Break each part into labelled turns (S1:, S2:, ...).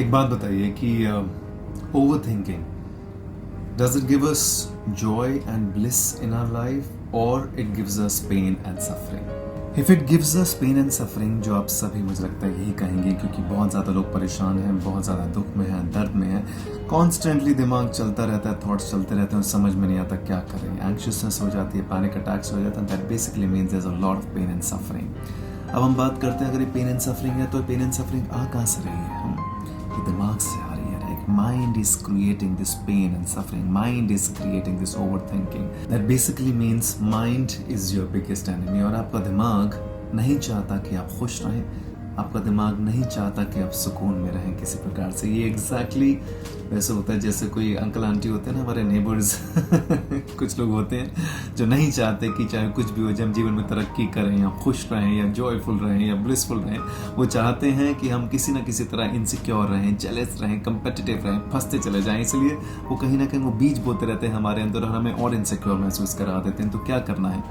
S1: एक बात बताइए कि over thinking does it give us joy and bliss in our life और it gives us pain and suffering? If it gives us pain and suffering, जो आप सभी मुझे लगता है यही कहेंगे, क्योंकि बहुत ज़्यादा लोग परेशान हैं, बहुत ज़्यादा दुख में हैं, दर्द में हैं, कॉन्स्टेंटली दिमाग चलता रहता है, थॉट्स चलते रहते हैं और समझ में नहीं आता क्या करें, एंग्शियसनेस हो जाती है, पैनिक अटैक्स हो जाता है, that basically means there is a lot of pain and suffering. अब हम बात करते हैं, अगर ये पेन एंड सफरिंग है तो पेन एंड सफरिंग आ कहाँ से रही है? ये दिमाग से आ रही है। Right, mind is creating this pain and suffering, mind is creating this over thinking. That basically means mind is your biggest enemy. और आपका दिमाग नहीं चाहता कि आप खुश रहें, आपका दिमाग नहीं चाहता कि आप सुकून में रहें किसी प्रकार से। ये एग्जैक्टली वैसे होता है जैसे कोई अंकल आंटी होते हैं ना, हमारे नेबर्स कुछ लोग होते हैं जो नहीं चाहते कि चाहे कुछ भी हो जाए, हम जीवन में तरक्की करें या खुश रहें या जॉयफुल रहें या ब्लिसफुल रहें। वो चाहते हैं कि हम किसी ना किसी तरह इनसिक्योर रहें, जेलस रहें, कंपेटिटिव रहें, फंसते चले जाएं। इसलिए वो कहीं ना कहीं वो बीज बोते रहते हैं हमारे अंदर और हमें और इनसिक्योर महसूस करा देते हैं। तो क्या करना है,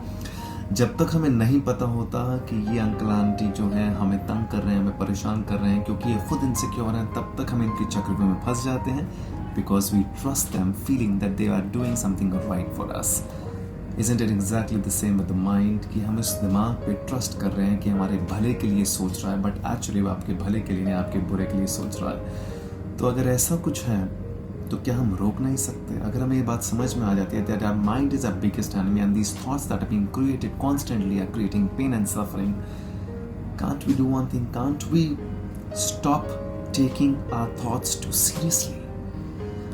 S1: जब तक हमें नहीं पता होता कि ये अंकल आंटी जो है हमें तंग कर रहे हैं, हमें परेशान कर रहे हैं क्योंकि ये खुद इनसिक्योर हैं, तब तक हम इनके चक्रव्यूह में फंस जाते हैं, because we trust them feeling that they are doing something right for us. Isn't it exactly the same with the mind? कि हम इस दिमाग पे ट्रस्ट कर रहे हैं कि हमारे भले के लिए सोच रहा है, बट एक्चुअली वो आपके भले के लिए नहीं, आपके बुरे के लिए सोच रहा है। तो अगर ऐसा कुछ है तो क्या हम रोक नहीं सकते? अगर हमें ये बात समझ में आ जाती है that our mind is our biggest enemy and these thoughts that are being created constantly are creating pain and suffering, can't we do one thing? Can't we stop taking our thoughts too seriously?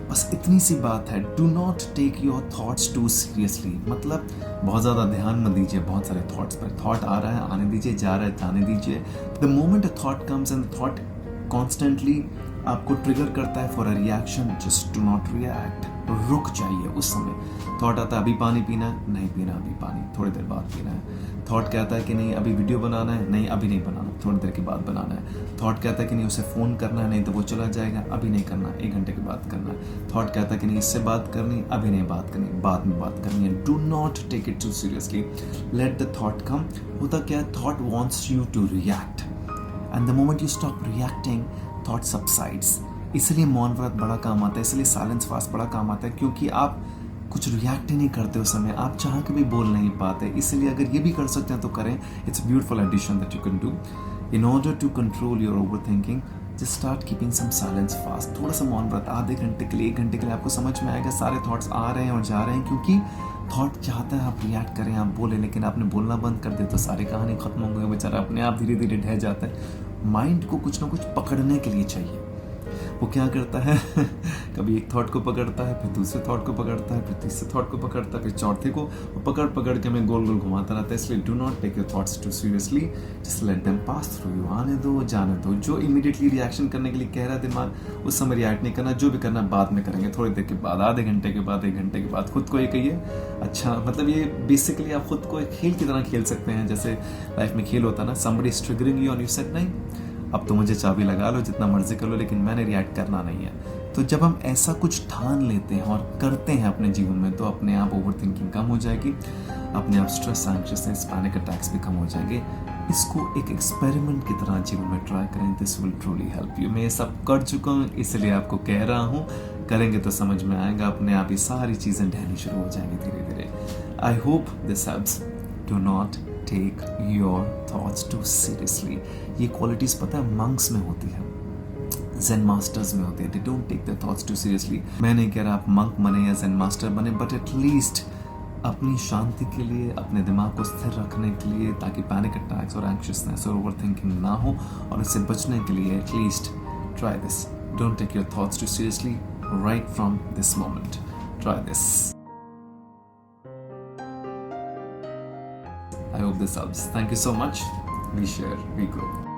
S1: बस इतनी सी बात है, do not take your thoughts too seriously। मतलब बहुत ज़्यादा ध्यान मत दीजिए बहुत सारे थॉट्स पर। थॉट आ रहा है, आने दीजिए, जा रहा है, जाने दीजिए। The moment a thought comes and the thought constantly आपको ट्रिगर करता है for a reaction, just do not react. रुक जाइए उस समय। थॉट आता है अभी पानी पीना है, नहीं पीना अभी पानी, थोड़ी देर बाद पीना है। थॉट कहता है कि नहीं अभी वीडियो बनाना है, नहीं अभी नहीं बनाना, थोड़ी देर के बाद बनाना है। थॉट कहता है कि नहीं उसे फ़ोन करना है, नहीं तो वो चला जाएगा, अभी नहीं करना, 1 घंटे के बाद करना है। थॉट कहता है कि नहीं इससे बात करनी, अभी नहीं बात करनी, बाद में बात करनी है। Do not take it too seriously, let the thought come. होता क्या है, thought wants you to react and the moment you stop reacting, thought subsides. इसलिए मौन व्रत बड़ा काम आता है, इसलिए साइलेंस फास्ट बड़ा काम आता है, क्योंकि आप कुछ रिएक्ट ही नहीं करते उस समय, आप चाह के भी बोल नहीं पाते। इसलिए अगर ये भी कर सकते हैं तो करें। It's a beautiful addition that you can do in order to control your over thinking. Just start keeping some silence fast. थोड़ा सा मौन व्रत आधे घंटे के लिए, 1 घंटे के लिए, आपको समझ में आएगा सारे थॉट्स आ रहे हैं और जा रहे हैं, क्योंकि थॉट चाहता है आप रिएक्ट करें, आप बोले, लेकिन आपने बोलना बंद कर दिया तो सारी कहानी खत्म हो गई। बेचारा अपने आप धीरे धीरे ढह जाता है। माइंड को कुछ ना कुछ पकड़ने के लिए चाहिए। वो क्या करता है कभी एक थॉट को पकड़ता है, फिर दूसरे थॉट को पकड़ता है, फिर तीसरे थॉट को पकड़ता है, फिर चौथे को पकड़ पकड़ के हमें गोल गोल घुमाता रहता है। इसलिए do not take your thoughts too seriously, just let them pass through you. आने दो, जाने दो। जो इमीडिएटली रिएक्शन करने के लिए कह रहा है दिमाग, उस समय रिएक्ट नहीं करना। जो भी करना बाद में करेंगे, थोड़ी देर के बाद, आधे घंटे के बाद, 1 घंटे के बाद। खुद को ये कहिए, अच्छा, मतलब ये बेसिकली आप खुद को एक खेल की तरह खेल सकते हैं। जैसे लाइफ में खेल होता है ना, somebody is triggering you and you said नहीं, अब तो मुझे चाबी लगा लो, जितना मर्जी कर लो, लेकिन मैंने रिएक्ट करना नहीं है। तो जब हम ऐसा कुछ ठान लेते हैं और करते हैं अपने जीवन में, तो अपने आप ओवर थिंकिंग कम हो जाएगी, अपने आप स्ट्रेस, एंग्शियसनेस, पैनिक अटैक्स भी कम हो जाएंगे। इसको एक एक्सपेरिमेंट की तरह जीवन में ट्राई करें। This will truly help you. मैं ये सब कर चुका हूँ, इसलिए आपको कह रहा हूँ, करेंगे तो समझ में आएगा, अपने आप ये सारी चीज़ें ढहनी शुरू हो जाएंगी धीरे धीरे। I hope this helps. Do not take your thoughts too seriously. ये क्वालिटीज पता है मंक्स में होती है, ज़ेन मास्टर्स में होती है। They don't take their thoughts too seriously. मैं नहीं कह रहा आप मंक बने या ज़ेन मास्टर बने, बट एटलीस्ट अपनी शांति के लिए, अपने दिमाग को स्थिर रखने के लिए, ताकि पैनिक अटैक्स और एंग्शियसनेस और ओवर थिंकिंग ना हो, और इससे बचने के लिए at least try this. Don't take your thoughts too seriously right from this moment. Try this. I hope this helps. Thank you so much. We share, we grow.